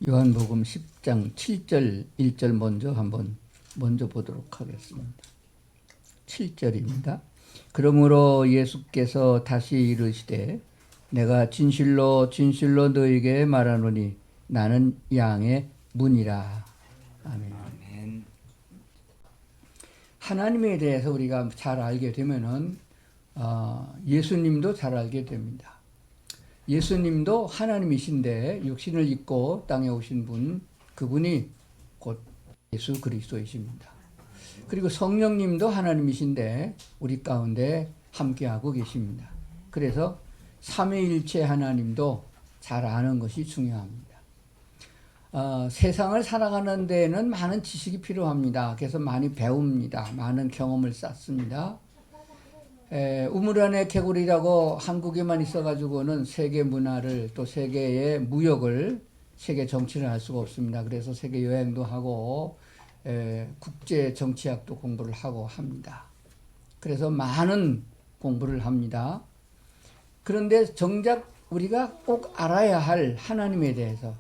요한복음 10장 7절 1절 먼저 보도록 하겠습니다. 7절입니다. 그러므로 예수께서 다시 이르시되 내가 진실로 진실로 너희에게 말하노니 나는 양의 문이라. 아멘. 하나님에 대해서 우리가 잘 알게 되면은 예수님도 잘 알게 됩니다. 예수님도 하나님이신데 육신을 입고 땅에 오신 분, 그분이 곧 예수 그리스도이십니다. 그리고 성령님도 하나님이신데 우리 가운데 함께하고 계십니다. 그래서 삼위일체 하나님도 잘 아는 것이 중요합니다. 세상을 살아가는 데에는 많은 지식이 필요합니다. 그래서 많이 배웁니다. 많은 경험을 쌓습니다. 우물안의 개구리라고 한국에만 있어가지고는 세계 문화를 또 세계의 무역을 세계 정치를 할 수가 없습니다. 그래서 세계 여행도 하고 국제 정치학도 공부를 하고 합니다. 그래서 많은 공부를 합니다. 그런데 정작 우리가 꼭 알아야 할 하나님에 대해서,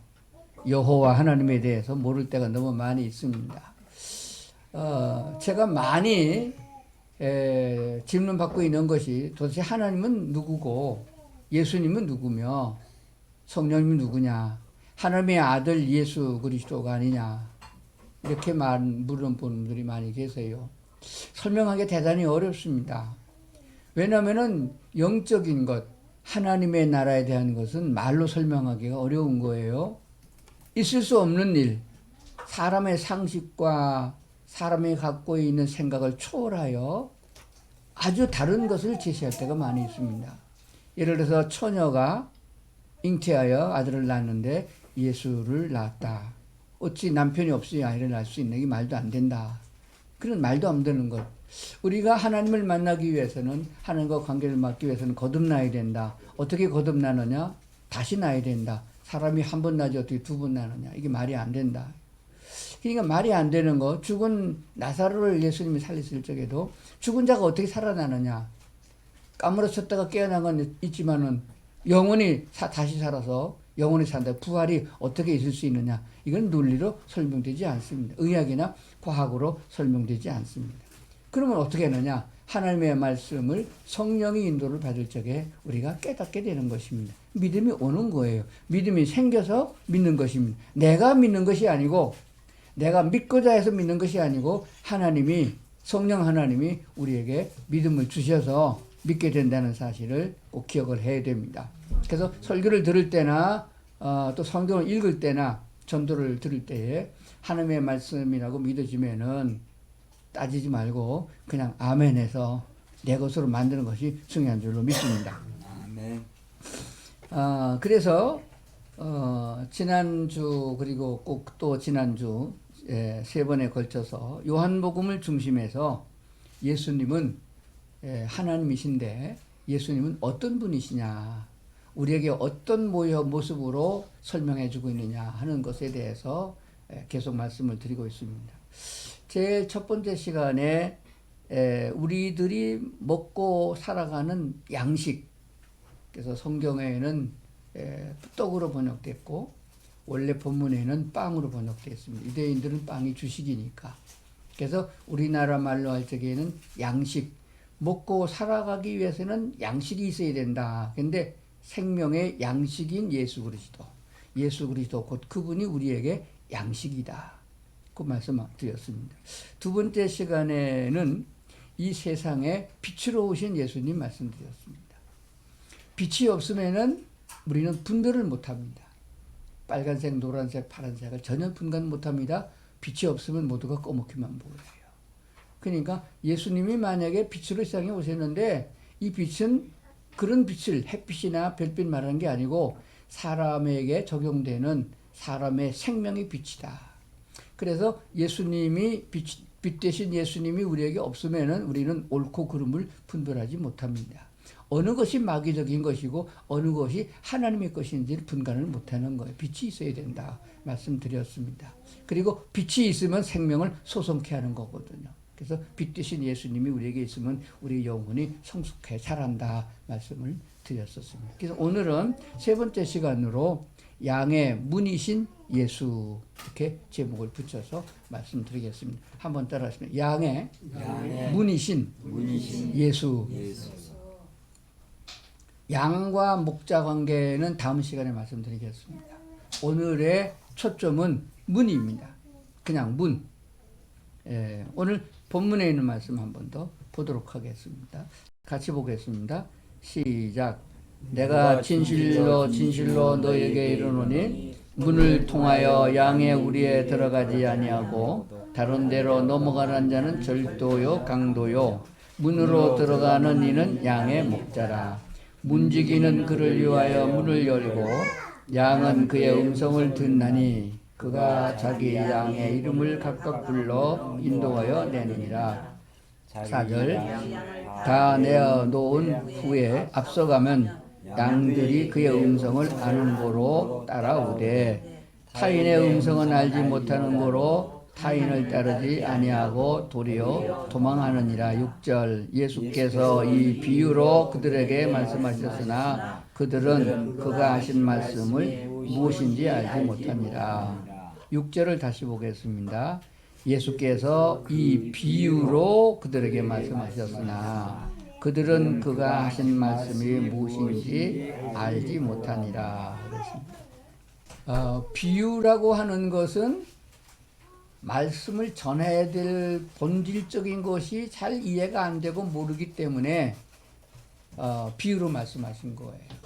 여호와 하나님에 대해서 모를 때가 너무 많이 있습니다. 제가 많이 질문받고 있는 것이 도대체 하나님은 누구고 예수님은 누구며 성령님은 누구냐, 하나님의 아들 예수 그리스도가 아니냐, 이렇게 물은 분들이 많이 계세요. 설명하기 대단히 어렵습니다. 왜냐하면 영적인 것, 하나님의 나라에 대한 것은 말로 설명하기가 어려운 거예요. 있을 수 없는 일, 사람의 상식과 사람이 갖고 있는 생각을 초월하여 아주 다른 것을 제시할 때가 많이 있습니다. 예를 들어서 처녀가 잉태하여 아들을 낳았는데 예수를 낳았다. 어찌 남편이 없이 아이를 낳을 수 있는 게 말도 안 된다. 그런 말도 안 되는 것. 우리가 하나님을 만나기 위해서는, 하나님과 관계를 맺기 위해서는 거듭나야 된다. 어떻게 거듭나느냐? 다시 나야 된다. 사람이 한 번 나지 어떻게 두 번 나느냐? 이게 말이 안 된다. 그러니까 말이 안 되는 거, 죽은 나사로를 예수님이 살리실 적에도 죽은 자가 어떻게 살아나느냐. 까무러쳤다가 깨어난 건 있지만은 영원히 다시 살아서 영원히 산다. 부활이 어떻게 있을 수 있느냐. 이건 논리로 설명되지 않습니다. 의학이나 과학으로 설명되지 않습니다. 그러면 어떻게 하느냐. 하나님의 말씀을 성령의 인도를 받을 적에 우리가 깨닫게 되는 것입니다. 믿음이 오는 거예요. 믿음이 생겨서 믿는 것입니다. 내가 믿는 것이 아니고, 내가 믿고자 해서 믿는 것이 아니고, 하나님이, 성령 하나님이 우리에게 믿음을 주셔서 믿게 된다는 사실을 꼭 기억을 해야 됩니다. 그래서 설교를 들을 때나 또 성경을 읽을 때나 전도를 들을 때에 하나님의 말씀이라고 믿어지면은 따지지 말고 그냥 아멘해서 내 것으로 만드는 것이 중요한 줄로 믿습니다. 아멘. 그래서 지난주 그리고 꼭 또 지난주 세 번에 걸쳐서 요한복음을 중심해서 예수님은 하나님이신데 예수님은 어떤 분이시냐, 우리에게 어떤 모습으로 설명해 주고 있느냐 하는 것에 대해서 계속 말씀을 드리고 있습니다. 제 첫 번째 시간에 우리들이 먹고 살아가는 양식, 그래서 성경에는 떡으로 번역됐고 원래 본문에는 빵으로 번역됐습니다. 유대인들은 빵이 주식이니까. 그래서 우리나라 말로 할 적에는 양식, 먹고 살아가기 위해서는 양식이 있어야 된다. 근데 생명의 양식인 예수 그리스도 곧 그분이 우리에게 양식이다. 그 말씀 드렸습니다. 두 번째 시간에는 이 세상에 빛으로 오신 예수님 말씀드렸습니다. 빛이 없으면은 우리는 분별을 못합니다. 빨간색, 노란색, 파란색을 전혀 분간 못합니다. 빛이 없으면 모두가 꺼멓게만 보여요. 그러니까 예수님이 만약에 빛으로 세상에 오셨는데 이 빛은 그런 빛을, 햇빛이나 별빛 말하는 게 아니고 사람에게 적용되는 사람의 생명의 빛이다. 그래서 예수님이 빛 대신 예수님이 우리에게 없으면은 우리는 옳고 그름을 분별하지 못합니다. 어느 것이 마귀적인 것이고 어느 것이 하나님의 것인지를 분간을 못하는 거예요. 빛이 있어야 된다 말씀드렸습니다. 그리고 빛이 있으면 생명을 소성케 하는 거거든요. 그래서 빛 되신 예수님이 우리에게 있으면 우리 영혼이 성숙해 자란다 말씀을 드렸었습니다. 그래서 오늘은 세 번째 시간으로 양의 문이신 예수 이렇게 제목을 붙여서 말씀드리겠습니다. 한번 따라하시면 양의 문이신 예수. 양과 목자 관계는 다음 시간에 말씀드리겠습니다. 오늘의 초점은 문입니다. 그냥 문. 오늘 본문에 있는 말씀 한 번 더 보도록 하겠습니다. 같이 보겠습니다. 시작. 내가 진실로 진실로 너에게 이르노니 문을 통하여 양의 우리에 들어가지 아니하고 다른 데로 넘어가는 자는 절도요 강도요 문으로 들어가는 이는 양의 목자라. 문지기는 그를 위하여 문을 열고 양은 그의 음성을 듣나니 그가 자기 양의 이름을 각각 불러 인도하여 내느니라. 4절 다 내어 놓은 후에 앞서가면 양들이 그의 음성을 아는 고로 따라오되 타인의 음성은 알지 못하는 고로 타인을 따르지 아니하고 도리어 도망하느니라. 6절 예수께서 이 비유로 그들에게 말씀하셨으나 그들은 그가 하신 말씀을 무엇인지 알지 못하니라. 6절을 다시 보겠습니다. 예수께서 이 비유로 그들에게 말씀하셨으나 그들은 그가 하신 말씀이 무엇인지 알지 못하니라. 그랬습니다. 비유라고 하는 것은 말씀을 전해야 될 본질적인 것이 잘 이해가 안 되고 모르기 때문에 비유로 말씀하신 거예요.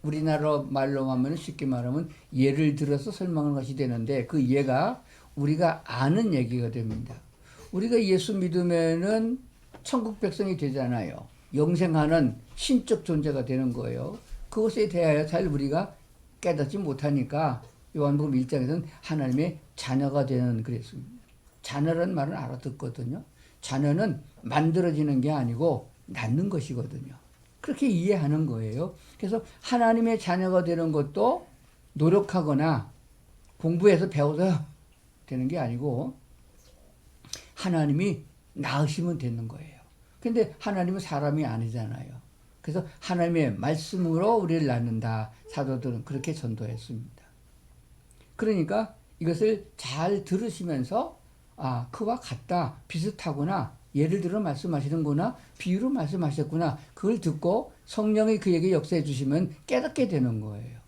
우리나라 말로 하면 쉽게 말하면 예를 들어서 설명하는 것이 되는데 그 예가 우리가 아는 얘기가 됩니다. 우리가 예수 믿으면은 천국 백성이 되잖아요. 영생하는 신적 존재가 되는 거예요. 그것에 대하여 잘 우리가 깨닫지 못하니까 요한복음 1장에서는 하나님의 자녀가 되는 그랬습니다. 자녀라는 말은 알아듣거든요. 자녀는 만들어지는 게 아니고 낳는 것이거든요. 그렇게 이해하는 거예요. 그래서 하나님의 자녀가 되는 것도 노력하거나 공부해서 배워서 되는 게 아니고 하나님이 낳으시면 되는 거예요. 근데 하나님은 사람이 아니잖아요. 그래서 하나님의 말씀으로 우리를 낳는다. 사도들은 그렇게 전도했습니다. 그러니까 이것을 잘 들으시면서 그와 같다, 비슷하구나, 예를 들어 말씀하시는구나, 비유로 말씀하셨구나, 그걸 듣고 성령이 그에게 역사해 주시면 깨닫게 되는 거예요.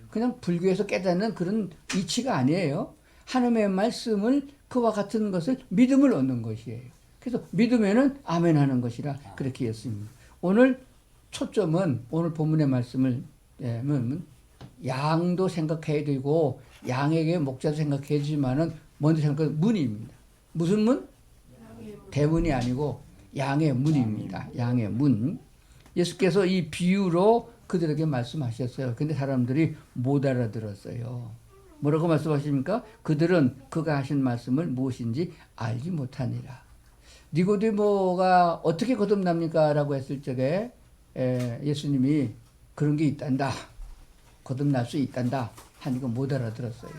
그냥 불교에서 깨닫는 그런 이치가 아니에요. 하나님의 말씀을 그와 같은 것을 믿음을 얻는 것이에요. 그래서 믿으면은 아멘 하는 것이라 그렇게 했습니다. 오늘 초점은 오늘 본문의 말씀을 양도 생각해야 되고 양에게 목자도 생각해야 되지만은 먼저 생각하는 문입니다. 무슨 문? 대문이 아니고 양의 문입니다. 양의 문. 예수께서 이 비유로 그들에게 말씀하셨어요. 근데 사람들이 못 알아들었어요. 뭐라고 말씀하십니까? 그들은 그가 하신 말씀을 무엇인지 알지 못하니라. 니고디모가 어떻게 거듭납니까? 라고 했을 적에 예수님이 그런 게 있단다. 거듭날 수 있단다. 하니까 못 알아들었어요.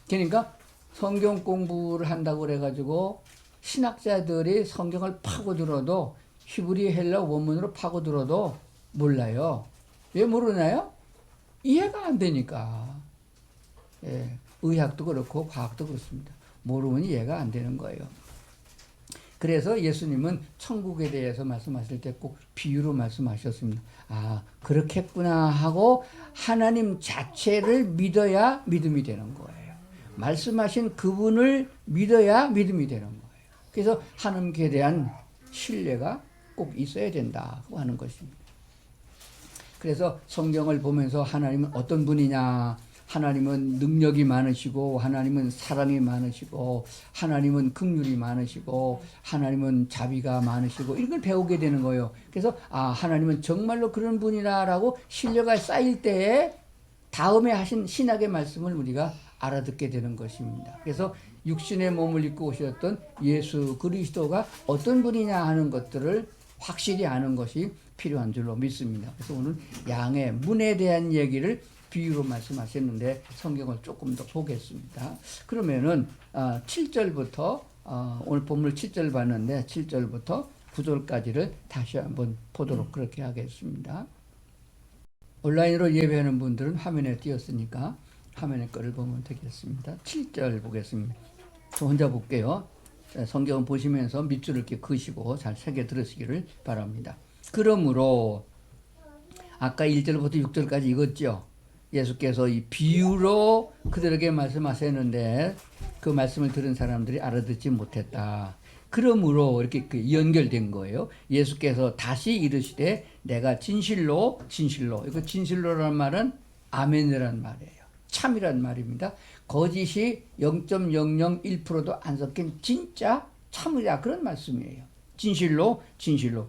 그러니까 성경 공부를 한다고 그래가지고 신학자들이 성경을 파고들어도 히브리 헬라 원문으로 파고들어도 몰라요. 왜 모르나요? 이해가 안 되니까. 의학도 그렇고 과학도 그렇습니다. 모르면 이해가 안 되는 거예요. 그래서 예수님은 천국에 대해서 말씀하실 때 꼭 비유로 말씀하셨습니다. 그렇겠구나 하고 하나님 자체를 믿어야 믿음이 되는 거예요. 말씀하신 그분을 믿어야 믿음이 되는 거예요. 그래서 하나님께 대한 신뢰가 꼭 있어야 된다고 하는 것입니다. 그래서 성경을 보면서 하나님은 어떤 분이냐, 하나님은 능력이 많으시고 하나님은 사랑이 많으시고 하나님은 긍휼이 많으시고 하나님은 자비가 많으시고 이런 걸 배우게 되는 거예요. 그래서 하나님은 정말로 그런 분이라고 신뢰가 쌓일 때에 다음에 하신 신학의 말씀을 우리가 알아듣게 되는 것입니다. 그래서 육신의 몸을 입고 오셨던 예수 그리스도가 어떤 분이냐 하는 것들을 확실히 아는 것이 필요한 줄로 믿습니다. 그래서 오늘 양의 문에 대한 얘기를 비유로 말씀하셨는데 성경을 조금 더 보겠습니다. 그러면은 7절부터 오늘 본문 7절 봤는데 7절부터 9절까지를 다시 한번 보도록 그렇게 하겠습니다. 온라인으로 예배하는 분들은 화면에 띄었으니까 화면에 거를 보면 되겠습니다. 7절 보겠습니다. 저 혼자 볼게요. 성경은 보시면서 밑줄을 이렇게 그으시고 잘 새겨 들으시기를 바랍니다. 그러므로 아까 1절부터 6절까지 읽었죠. 예수께서 이 비유로 그들에게 말씀하셨는데 그 말씀을 들은 사람들이 알아듣지 못했다. 그러므로 이렇게 연결된 거예요. 예수께서 다시 이르시되 내가 진실로 이거 진실로라는 말은 아멘이라는 말이에요. 참이란 말입니다. 거짓이 0.001%도 안 섞인 진짜 참이다 그런 말씀이에요. 진실로.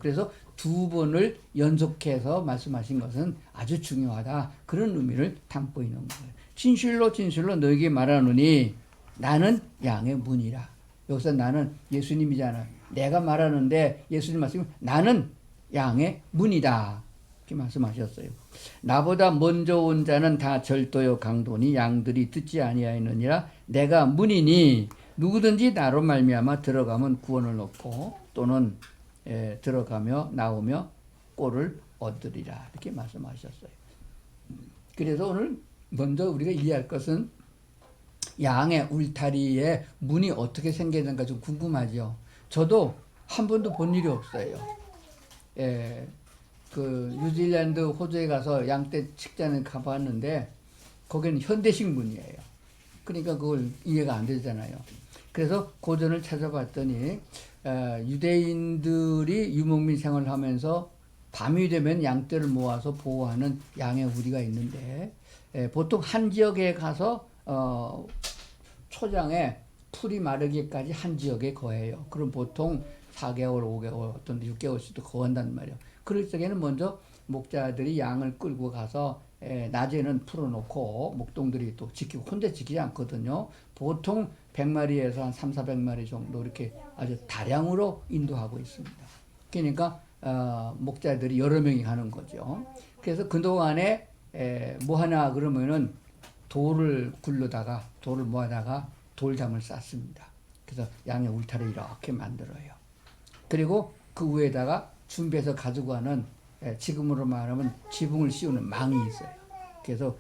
그래서 두 번을 연속해서 말씀하신 것은 아주 중요하다. 그런 의미를 담고 있는 거예요. 진실로 너에게 말하노니 나는 양의 문이라. 여기서 나는 예수님이잖아요. 내가 말하는데 예수님 말씀이 나는 양의 문이다. 이렇게 말씀하셨어요. 나보다 먼저 온 자는 다 절도요 강도니 양들이 듣지 아니하였느니라. 내가 문이니 누구든지 나로 말미암아 들어가면 구원을 얻고 또는 들어가며 나오며 꼴을 얻으리라. 이렇게 말씀하셨어요. 그래서 오늘 먼저 우리가 이해할 것은 양의 울타리에 문이 어떻게 생기는가 좀 궁금하죠. 저도 한 번도 본 일이 없어요. 그 뉴질랜드 호주에 가서 양떼 축제는 가봤는데 거기는 현대식 문이에요. 그러니까 그걸 이해가 안 되잖아요. 그래서 고전을 찾아봤더니 유대인들이 유목민 생활을 하면서 밤이 되면 양떼를 모아서 보호하는 양의 우리가 있는데 보통 한 지역에 가서 초장에 풀이 마르기까지 한 지역에 거해요. 그럼 보통 4개월, 5개월, 어떤 6개월씩도 거한단 말이에요. 그럴 적에는 먼저 목자들이 양을 끌고 가서 낮에는 풀어놓고 목동들이 또 지키고 혼자 지키지 않거든요. 보통 100마리에서 한 3, 400마리 정도 이렇게 아주 다량으로 인도하고 있습니다. 그러니까 목자들이 여러 명이 가는 거죠. 그래서 그동안에 뭐 하나 그러면은 돌을 모아다가 돌담을 쌓습니다. 그래서 양의 울타리를 이렇게 만들어요. 그리고 그 위에다가 준비해서 가지고 가는 지금으로 말하면 지붕을 씌우는 망이 있어요. 그래서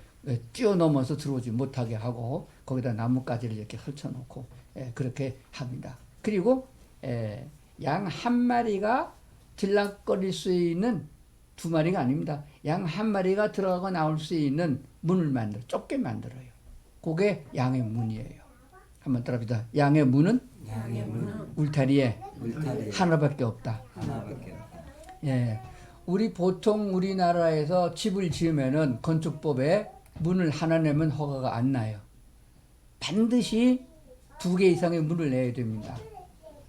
뛰어넘어서 들어오지 못하게 하고 거기다 나뭇가지를 이렇게 펼쳐놓고 그렇게 합니다. 그리고 양 한 마리가 들락거릴 수 있는 두 마리가 아닙니다. 양 한 마리가 들어가고 나올 수 있는 문을 좁게 만들어요. 그게 양의 문이에요. 한번 따라합시다. 양의 문은 울타리에 하나밖에 없다. 우리 보통 우리나라에서 집을 지으면은 건축법에 문을 하나 내면 허가가 안 나요. 반드시 2개 이상의 문을 내야 됩니다.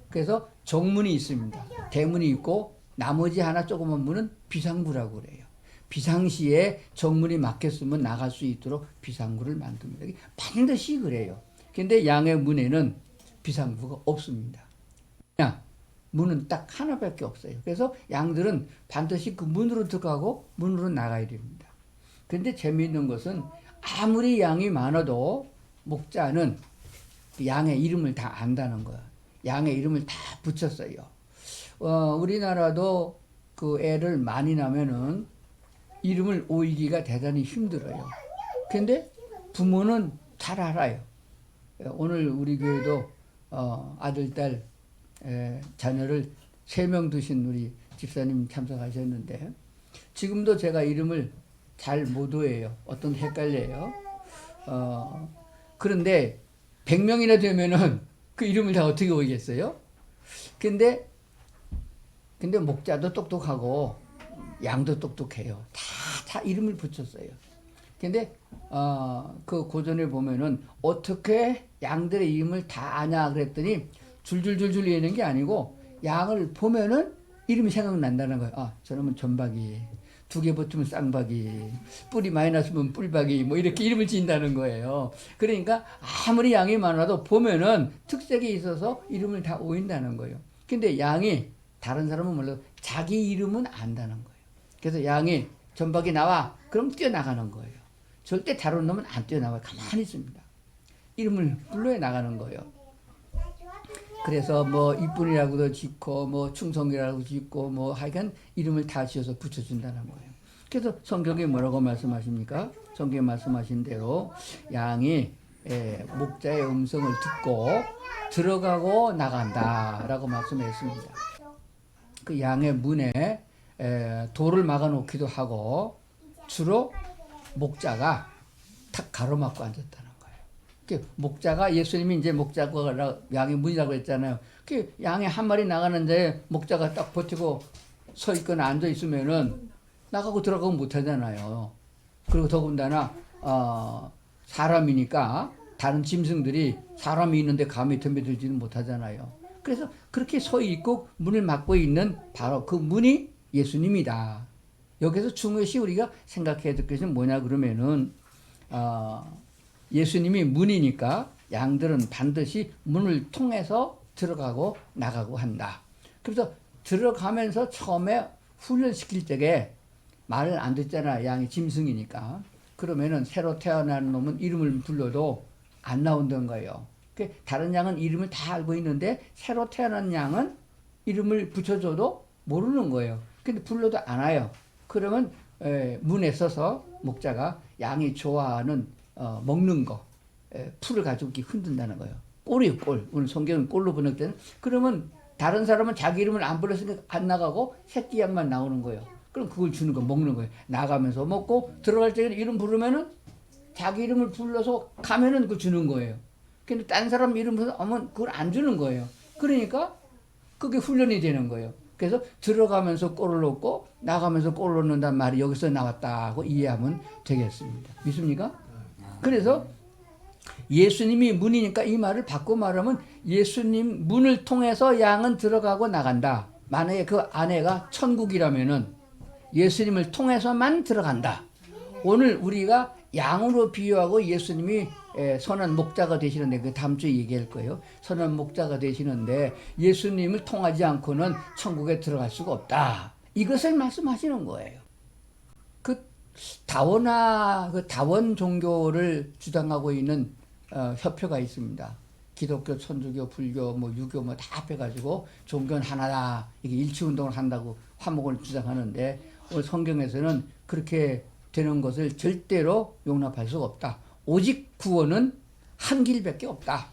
그래서 정문이 있습니다. 대문이 있고 나머지 하나 조그만 문은 비상구라고 그래요. 비상시에 정문이 막혔으면 나갈 수 있도록 비상구를 만듭니다. 반드시 그래요. 근데 양의 문에는 비상구가 없습니다. 그냥 문은 딱 하나밖에 없어요. 그래서 양들은 반드시 그 문으로 들어가고 문으로 나가야 됩니다. 근데 재미있는 것은 아무리 양이 많아도 목자는 양의 이름을 다 안다는 거야. 양의 이름을 다 붙였어요. 우리나라도 그 애를 많이 낳으면은 이름을 오이기가 대단히 힘들어요. 근데 부모는 잘 알아요. 오늘 우리 교회도 아들, 딸, 자녀를 3명 두신 우리 집사님 참석하셨는데 지금도 제가 이름을 잘 못 외워요. 어떤 헷갈려요. 그런데 100명이나 되면은 그 이름을 다 어떻게 외우겠어요? 근데 목자도 똑똑하고 양도 똑똑해요. 다 이름을 붙였어요. 근데 그 고전에 보면은 어떻게 양들의 이름을 다 아냐 그랬더니 줄줄줄줄 외우는 게 아니고 양을 보면은 이름이 생각난다는 거예요. 저놈은 전박이, 2개 붙으면 쌍박이, 뿔이 많이 났으면 뿔박이, 뭐 이렇게 이름을 지은다는 거예요. 그러니까 아무리 양이 많아도 보면은 특색이 있어서 이름을 다 오인다는 거예요. 근데 양이 다른 사람은 몰라도 자기 이름은 안다는 거예요. 그래서 양이 전박이 나와 그럼 뛰어나가는 거예요. 절대 다른 놈은 안 뛰어나와요. 가만히 있습니다. 이름을 불러야 나가는 거예요. 그래서 뭐 이쁜이라고도 짓고 뭐 충성이라고 짓고 뭐 하여간 이름을 다 지어서 붙여준다는 거예요. 그래서 성경에 뭐라고 말씀하십니까? 성경에 말씀하신 대로 양이 목자의 음성을 듣고 들어가고 나간다라고 말씀했습니다. 그 양의 문에 돌을 막아놓기도 하고 주로 목자가 탁 가로막고 앉았다는 거예요. 목자가 예수님이 이제 목자가 양의 문이라고 했잖아요. 양이 한 마리 나가는데 목자가 딱 버티고 서 있거나 앉아 있으면은 나가고 들어가고 못 하잖아요. 그리고 더군다나 사람이니까 다른 짐승들이 사람이 있는데 감히 덤벼들지는 못하잖아요. 그래서 그렇게 서 있고 문을 막고 있는 바로 그 문이 예수님이다. 여기서 중요시 우리가 생각해야 될 것은 뭐냐 그러면은 예수님이 문이니까 양들은 반드시 문을 통해서 들어가고 나가고 한다. 그래서 들어가면서 처음에 훈련시킬 때에 말을 안 듣잖아. 양이 짐승이니까. 그러면은 새로 태어난 놈은 이름을 불러도 안 나온다는 거예요. 다른 양은 이름을 다 알고 있는데 새로 태어난 양은 이름을 붙여줘도 모르는 거예요. 근데 불러도 안 와요. 그러면 문에 서서 목자가 양이 좋아하는 먹는 거 풀을 가지고 이렇게 흔든다는 거예요. 꼴이에요, 꼴. 오늘 성경은 꼴로 번역되는. 그러면 다른 사람은 자기 이름을 안 불렀으니까 안 나가고 새끼 양만 나오는 거예요. 그럼 그걸 주는 거, 먹는 거예요. 나가면서 먹고 들어갈 때는 이름 부르면은 자기 이름을 불러서 가면은 그걸 주는 거예요. 근데 딴 사람 이름 부르면 그걸 안 주는 거예요. 그러니까 그게 훈련이 되는 거예요. 그래서 들어가면서 골을 넣고 나가면서 골을 넣는단 말이 여기서 나왔다고 이해하면 되겠습니다. 믿습니까? 그래서 예수님이 문이니까 이 말을 바꿔 말하면 예수님 문을 통해서 양은 들어가고 나간다. 만약에 그 아내가 천국이라면은 예수님을 통해서만 들어간다. 오늘 우리가 양으로 비유하고 예수님이 선한 목자가 되시는데 그 다음 주에 얘기할 거예요. 선한 목자가 되시는데 예수님을 통하지 않고는 천국에 들어갈 수가 없다. 이것을 말씀하시는 거예요. 그 다원 종교를 주장하고 있는 협회가 있습니다. 기독교, 천주교, 불교, 뭐 유교 뭐 다 합해가지고 종교는 하나다. 이게 일치운동을 한다고 화목을 주장하는데 오늘 성경에서는 그렇게 되는 것을 절대로 용납할 수가 없다. 오직 구원은 한 길밖에 없다.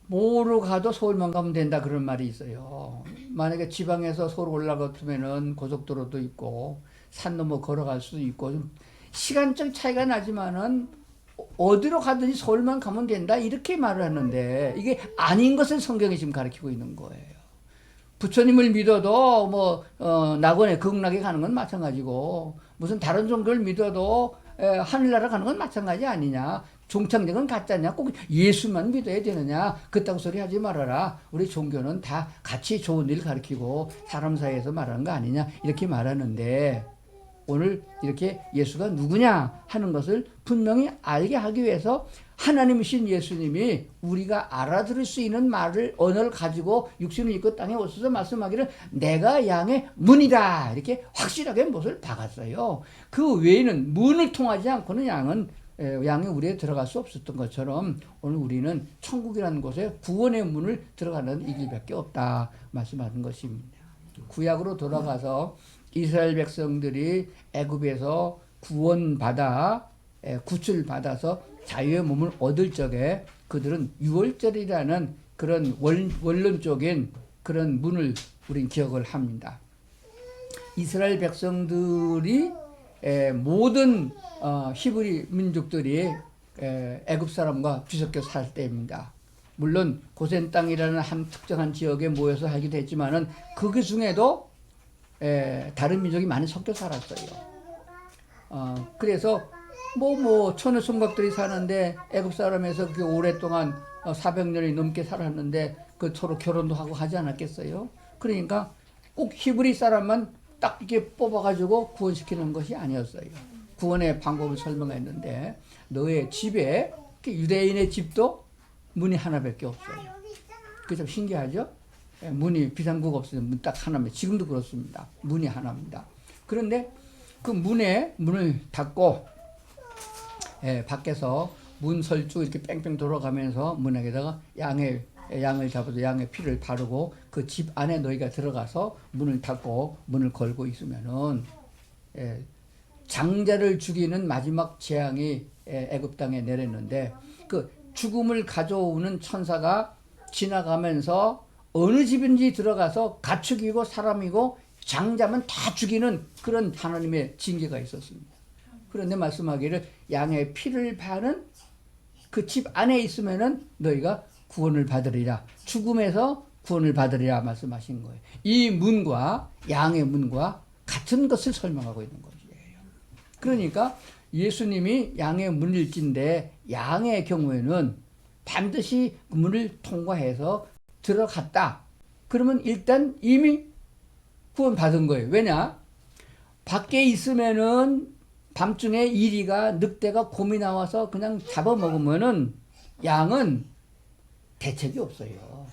뭐로 가도 서울만 가면 된다 그런 말이 있어요. 만약에 지방에서 서울 올라가면은 고속도로도 있고 산 넘어 걸어갈 수도 있고 좀 시간적 차이가 나지만은 어디로 가든지 서울만 가면 된다 이렇게 말을 하는데 이게 아닌 것을 성경이 지금 가르치고 있는 거예요. 부처님을 믿어도 낙원에 극락에 가는 건 마찬가지고 무슨 다른 종교를 믿어도 하늘나라 가는 건 마찬가지 아니냐. 종착역은 가짜냐. 꼭 예수만 믿어야 되느냐. 그딴 소리 하지 말아라. 우리 종교는 다 같이 좋은 일 가르치고 사람 사이에서 말하는 거 아니냐. 이렇게 말하는데 오늘 이렇게 예수가 누구냐 하는 것을 분명히 알게 하기 위해서 하나님이신 예수님이 우리가 알아들을 수 있는 언어를 가지고 육신을 입고 땅에 오셔서 말씀하기를 내가 양의 문이다 이렇게 확실하게 못을 박았어요. 그 외에는 문을 통하지 않고는 양이 우리에 들어갈 수 없었던 것처럼 오늘 우리는 천국이라는 곳에 구원의 문을 들어가는 이 길밖에 없다 말씀하는 것입니다. 구약으로 돌아가서 이스라엘 백성들이 애굽에서 구출받아서 자유의 몸을 얻을 적에 그들은 유월절이라는 그런 원론적인 그런 문을 우린 기억을 합니다. 이스라엘 백성들이 모든 히브리 민족들이 애굽 사람과 뒤섞여 살 때입니다. 물론 고센 땅이라는 한 특정한 지역에 모여서 하기도 했지만은 그 중에도 다른 민족이 많이 섞여 살았어요. 그래서 천의 총각들이 사는데 애굽 사람에서 그 오랫동안 400년이 넘게 살았는데 그 서로 결혼도 하고 하지 않았겠어요? 그러니까 꼭 히브리 사람만 딱 이렇게 뽑아가지고 구원시키는 것이 아니었어요. 구원의 방법을 설명했는데 너의 집에 유대인의 집도 문이 하나밖에 없어요. 그게 좀 신기하죠? 문이 비상구가 없어요. 문 딱 하나입니다. 지금도 그렇습니다. 문이 하나입니다. 그런데 그 문을 닫고 밖에서 문 설주 이렇게 뺑뺑 돌아가면서 문에다가 양의 양을 잡아서 양의 피를 바르고 그 집 안에 너희가 들어가서 문을 닫고 문을 걸고 있으면은 장자를 죽이는 마지막 재앙이 애굽 땅에 내렸는데 그 죽음을 가져오는 천사가 지나가면서 어느 집인지 들어가서 가축이고 사람이고 장자면 다 죽이는 그런 하나님의 징계가 있었습니다. 그런데 말씀하기를 양의 피를 바른 그 집 안에 있으면은 너희가 구원을 받으리라. 죽음에서 구원을 받으리라 말씀하신 거예요. 이 문과 양의 문과 같은 것을 설명하고 있는 것이에요. 그러니까 예수님이 양의 문일진데 양의 경우에는 반드시 문을 통과해서 들어갔다. 그러면 일단 이미 구원받은 거예요. 왜냐? 밖에 있으면은 밤중에 이리가 늑대가 곰이 나와서 그냥 잡아먹으면은 양은 대책이 없어요.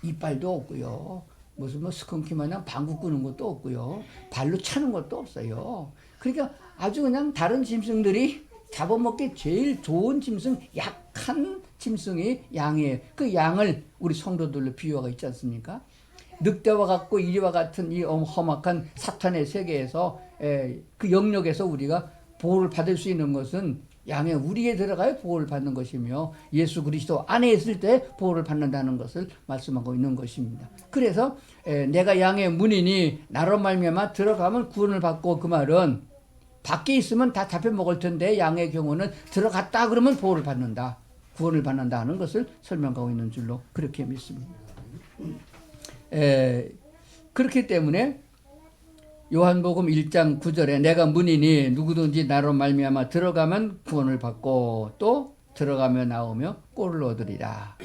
이빨도 없고요. 무슨 뭐 스컹키 마냥 방구 끄는 것도 없고요. 발로 차는 것도 없어요. 그러니까 아주 그냥 다른 짐승들이 잡아먹기 제일 좋은 짐승, 약한 짐승이 양이에요. 그 양을 우리 성도들로 비유가 있지 않습니까? 늑대와 같고 이리와 같은 이 험악한 사탄의 세계에서 그 영역에서 우리가 보호를 받을 수 있는 것은 양의 우리에 들어가야 보호를 받는 것이며 예수 그리스도 안에 있을 때 보호를 받는다는 것을 말씀하고 있는 것입니다. 그래서 내가 양의 문이니 나로 말미암아 들어가면 구원을 받고, 그 말은 밖에 있으면 다 잡혀먹을 텐데 양의 경우는 들어갔다 그러면 보호를 받는다, 구원을 받는다는 것을 설명하고 있는 줄로 그렇게 믿습니다. 그렇기 때문에 요한복음 1장 9절에 내가 문이니 누구든지 나로 말미암아 들어가면 구원을 받고 또 들어가며 나오며 꼴을 얻으리라.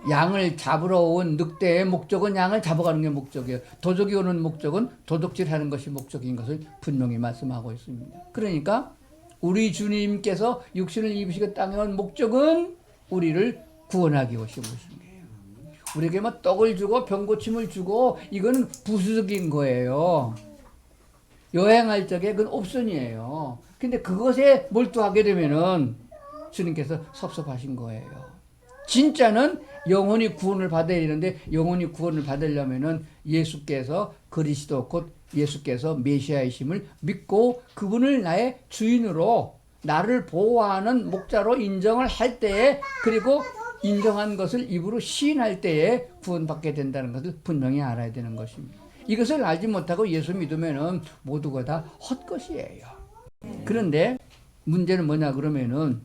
양을 잡으러 온 늑대의 목적은 양을 잡아가는 게 목적이에요. 도적이 오는 목적은 도둑질하는 것이 목적인 것을 분명히 말씀하고 있습니다. 그러니까 우리 주님께서 육신을 입으시고 땅에 온 목적은 우리를 구원하기 오신 것입니다. 우리에게 뭐 떡을 주고 병고침을 주고 이거는 부수적인 거예요. 여행할 적에 그건 옵션이에요. 근데 그것에 몰두하게 되면은 주님께서 섭섭하신 거예요. 진짜는 영혼이 구원을 받아야 되는데 영혼이 구원을 받으려면은 예수께서 그리스도 곧 예수께서 메시아이심을 믿고 그분을 나의 주인으로 나를 보호하는 목자로 인정을 할 때에, 그리고 인정한 것을 입으로 시인할 때에 구원받게 된다는 것을 분명히 알아야 되는 것입니다. 이것을 알지 못하고 예수 믿으면은 모두가 다 헛것이에요. 그런데 문제는 뭐냐 그러면은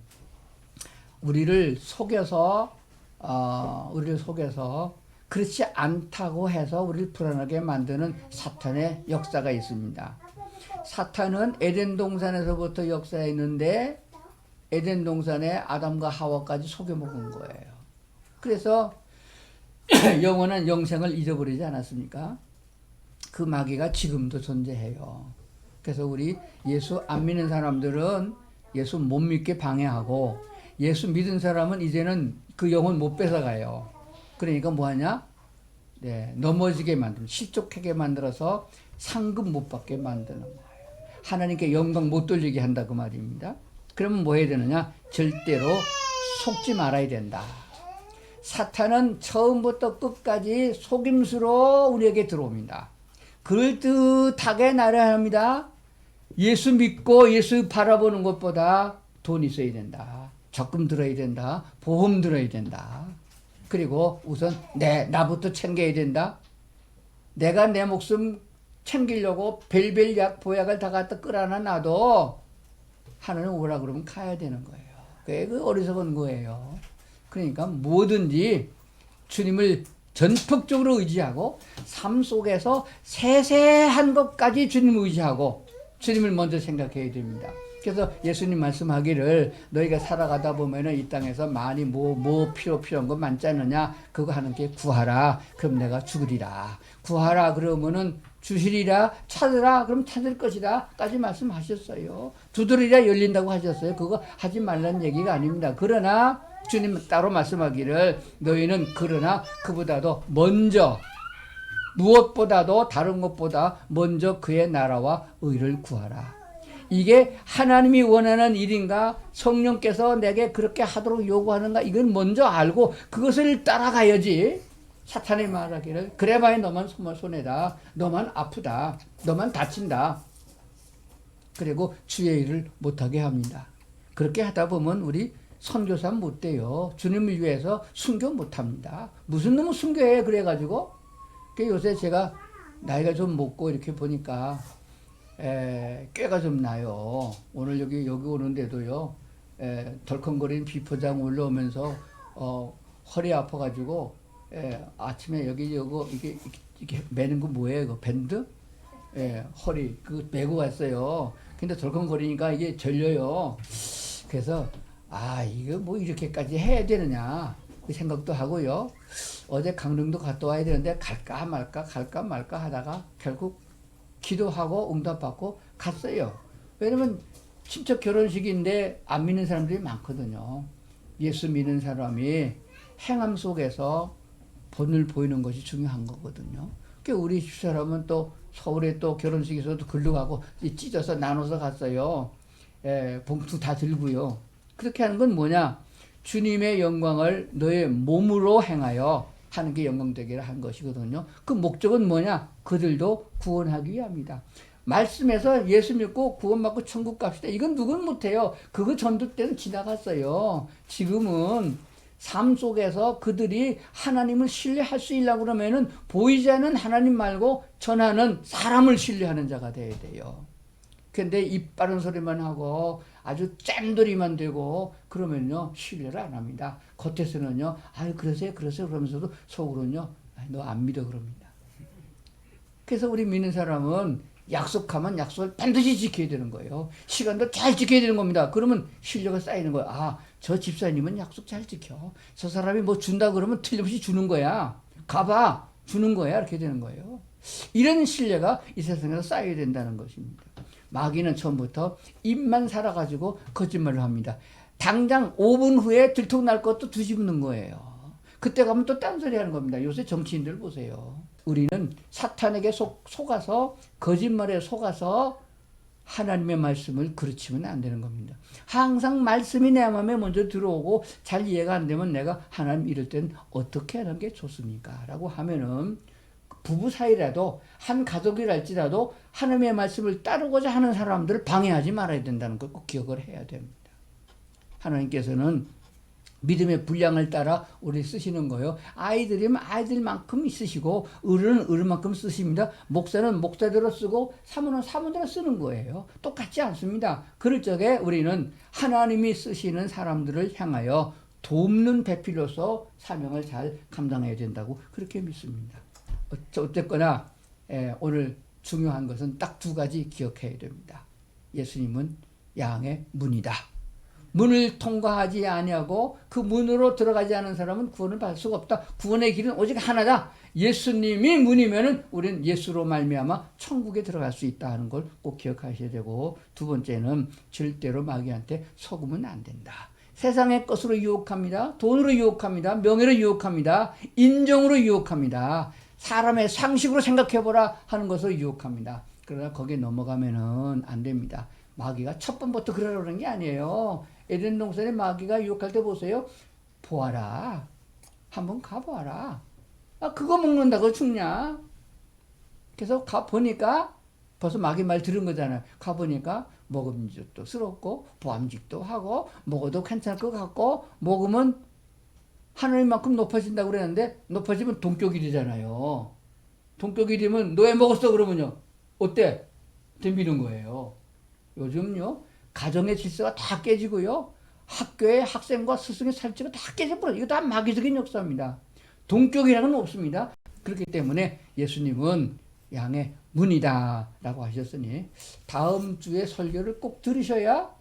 우리를 속여서 그렇지 않다고 해서 우리를 불안하게 만드는 사탄의 역사가 있습니다. 사탄은 에덴 동산에서부터 역사했는데 에덴 동산에 아담과 하와까지 속여먹은 거예요. 그래서 영원한 영생을 잊어버리지 않았습니까? 그 마귀가 지금도 존재해요. 그래서 우리 예수 안 믿는 사람들은 예수 못 믿게 방해하고, 예수 믿은 사람은 이제는 그 영혼 못 뺏어가요. 그러니까 뭐하냐? 넘어지게 만들고 실족하게 만들어서 상급 못 받게 만드는 거예요. 하나님께 영광 못 돌리게 한다 그 말입니다. 그러면 뭐 해야 되느냐? 절대로 속지 말아야 된다. 사탄은 처음부터 끝까지 속임수로 우리에게 들어옵니다. 그럴듯하게 나를 예수 믿고 예수 바라보는 것보다 돈 있어야 된다, 적금 들어야 된다, 보험 들어야 된다, 그리고 우선 나부터 챙겨야 된다. 내가 내 목숨 챙기려고 별별 약 보약을 다 갖다 끌어안아 놔도 하나님 오라 그러면 가야 되는 거예요. 그게 그 어리석은 거예요. 그러니까 뭐든지 주님을 전폭적으로 의지하고 삶 속에서 세세한 것까지 주님을 의지하고 주님을 먼저 생각해야 됩니다. 그래서 예수님 말씀하기를 너희가 살아가다 보면은 이 땅에서 많이 필요한 거 많지 않느냐? 그거 하나님께 구하라. 그럼 내가 주리라. 구하라 그러면은 주시리라. 찾으라 그럼 찾을 것이다 까지 말씀하셨어요. 두드리라 열린다고 하셨어요. 그거 하지 말라는 얘기가 아닙니다. 그러나 주님 따로 말씀하기를 너희는 그러나 그보다도 먼저, 무엇보다도 다른 것보다 먼저 그의 나라와 의를 구하라. 이게 하나님이 원하는 일인가? 성령께서 내게 그렇게 하도록 요구하는가? 이건 먼저 알고 그것을 따라가야지. 사탄이 말하기를 그래봐야 너만 손해다. 너만 아프다. 너만 다친다. 그리고 주의 일을 못하게 합니다. 그렇게 하다 보면 우리 선교사 못 돼요. 주님을 위해서 순교 못합니다. 무슨 놈의 순교해 그래가지고. 요새 제가 나이가 좀 먹고 이렇게 보니까 꾀가 좀 나요. 오늘 여기 오는데도요. 덜컹거리는 비포장 올라오면서 허리 아파가지고 아침에 이게 매는 거 뭐예요? 그 밴드? 허리 그거 메고 갔어요. 근데 덜컹거리니까 이게 절려요. 그래서 이거 뭐 이렇게까지 해야 되느냐 그 생각도 하고요. 어제 강릉도 갔다 와야 되는데 갈까 말까 하다가 결국 기도하고 응답받고 갔어요. 왜냐면 친척 결혼식인데 안 믿는 사람들이 많거든요. 예수 믿는 사람이 행함 속에서 본을 보이는 것이 중요한 거거든요. 우리 집사람은 또 서울에 또 결혼식에서도 글로 가고 찢어서 나눠서 갔어요. 봉투 다 들고요. 그렇게 하는 건 뭐냐? 주님의 영광을 너의 몸으로 행하여 하는 게 영광되게 한 것이거든요. 그 목적은 뭐냐? 그들도 구원하기 위함이다. 말씀에서 예수 믿고 구원받고 천국 갑시다. 이건 누군 못해요. 그거 전도 때는 지나갔어요. 지금은 삶 속에서 그들이 하나님을 신뢰할 수 있려고 그러면은 보이지 않는 하나님 말고 전하는 사람을 신뢰하는 자가 돼야 돼요. 근데 입 바른 소리만 하고 아주 짠돌이만 되고 그러면요 신뢰를 안 합니다. 겉에서는요 그러세요 그러면서도 속으로는요 너 안 믿어 그럽니다. 그래서 우리 믿는 사람은 약속하면 약속을 반드시 지켜야 되는 거예요. 시간도 잘 지켜야 되는 겁니다. 그러면 신뢰가 쌓이는 거예요. 저 집사님은 약속 잘 지켜. 저 사람이 뭐 준다 그러면 틀림없이 주는 거야. 가봐 주는 거야. 이렇게 되는 거예요. 이런 신뢰가 이 세상에서 쌓여야 된다는 것입니다. 마귀는 처음부터 입만 살아가지고 거짓말을 합니다. 당장 5분 후에 들통날 것도 뒤집는 거예요. 그때 가면 또 딴소리 하는 겁니다. 요새 정치인들 보세요. 우리는 사탄에게 속아서 거짓말에 속아서 하나님의 말씀을 그르치면 안 되는 겁니다. 항상 말씀이 내 마음에 먼저 들어오고 잘 이해가 안 되면 내가 하나님 이럴 땐 어떻게 하는 게 좋습니까? 라고 하면은 부부 사이라도 한 가족이랄지라도 하나님의 말씀을 따르고자 하는 사람들을 방해하지 말아야 된다는 걸 꼭 기억을 해야 됩니다. 하나님께서는 믿음의 분량을 따라 우리 쓰시는 거예요. 아이들이면 아이들만큼 쓰시고 어른은 어른만큼 쓰십니다. 목사는 목사대로 쓰고 사모는 사모대로 쓰는 거예요. 똑같지 않습니다. 그럴 적에 우리는 하나님이 쓰시는 사람들을 향하여 돕는 배필로서 사명을 잘 감당해야 된다고 그렇게 믿습니다. 어쨌거나 오늘 중요한 것은 딱 두 가지 기억해야 됩니다. 예수님은 양의 문이다. 문을 통과하지 아니하고 그 문으로 들어가지 않은 사람은 구원을 받을 수가 없다. 구원의 길은 오직 하나다. 예수님이 문이면은 우리는 예수로 말미암아 천국에 들어갈 수 있다 하는 걸 꼭 기억하셔야 되고, 두 번째는 절대로 마귀한테 속으면 안 된다. 세상의 것으로 유혹합니다. 돈으로 유혹합니다. 명예로 유혹합니다. 인정으로 유혹합니다. 사람의 상식으로 생각해보라 하는 것으로 유혹합니다. 그러나 거기에 넘어가면은 안 됩니다. 마귀가 첫 번부터 그러려는 게 아니에요. 에덴 동산에 마귀가 유혹할 때 보세요. 보아라. 한번 가보아라. 그거 먹는다고 죽냐? 그래서 가보니까 벌써 마귀 말 들은 거잖아요. 가보니까 먹음직도 스럽고 보암직도 하고 먹어도 괜찮을 것 같고 먹으면 하나님만큼 높아진다고 그랬는데 높아지면 동격이 되잖아요. 동격이 되면 너 왜 먹었어? 그러면요. 어때? 덤비는 거예요. 요즘요. 가정의 질서가 다 깨지고요. 학교의 학생과 스승의 살찌가 다 깨져버려요. 이거 다 마귀적인 역사입니다. 동격이라는 건 없습니다. 그렇기 때문에 예수님은 양의 문이다 라고 하셨으니 다음 주에 설교를 꼭 들으셔야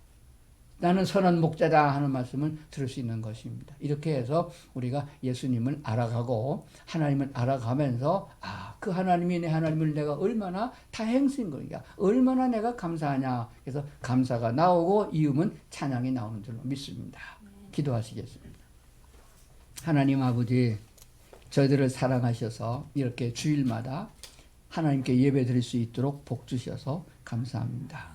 나는 선한 목자다 하는 말씀을 들을 수 있는 것입니다. 이렇게 해서 우리가 예수님을 알아가고 하나님을 알아가면서 그 하나님이 내 하나님을 내가 얼마나 다행스인 거냐, 얼마나 내가 감사하냐. 그래서 감사가 나오고 이음은 찬양이 나오는 줄로 믿습니다. 기도하시겠습니다. 하나님 아버지, 저희들을 사랑하셔서 이렇게 주일마다 하나님께 예배 드릴 수 있도록 복 주셔서 감사합니다.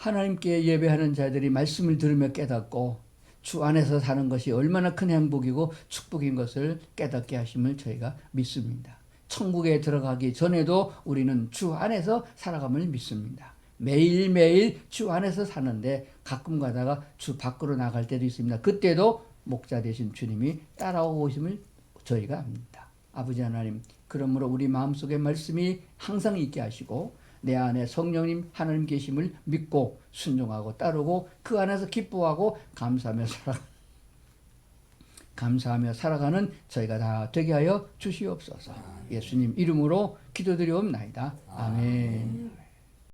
하나님께 예배하는 자들이 말씀을 들으며 깨닫고 주 안에서 사는 것이 얼마나 큰 행복이고 축복인 것을 깨닫게 하심을 저희가 믿습니다. 천국에 들어가기 전에도 우리는 주 안에서 살아감을 믿습니다. 매일매일 주 안에서 사는데 가끔 가다가 주 밖으로 나갈 때도 있습니다. 그때도 목자 되신 주님이 따라오심을 저희가 압니다. 아버지 하나님, 그러므로 우리 마음속에 말씀이 항상 있게 하시고 내 안에 성령님 하나님 계심을 믿고 순종하고 따르고 그 안에서 기뻐하고 감사하며 살아가는 저희가 다 되게 하여 주시옵소서. 예수님 이름으로 기도드리옵나이다. 아멘.